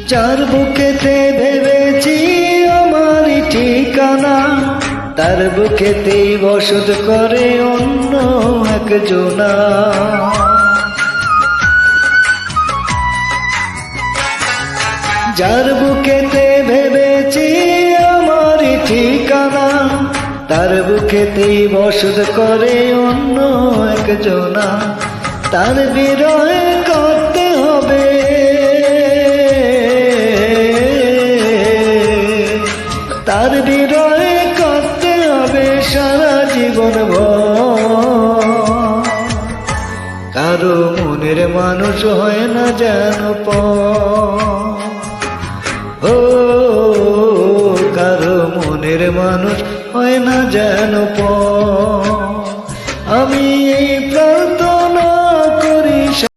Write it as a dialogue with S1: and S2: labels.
S1: যার বুকেতে ভেবেছি আমারই ঠিকানা, তার বুকেতেই বসত করে অন্য একজনা। যার বুকেতে ভেবেছি আমারই ঠিকানা, তার বুকেতেই বসত করে অন্য একজনা। তার বিরহে করতে হবে, তার বিরহে করতে হবে সারা জীবন ভর। কারো মনের মানুষ হয় না যেন ও, কারো মনের মানুষ হয় না যেন আমি এই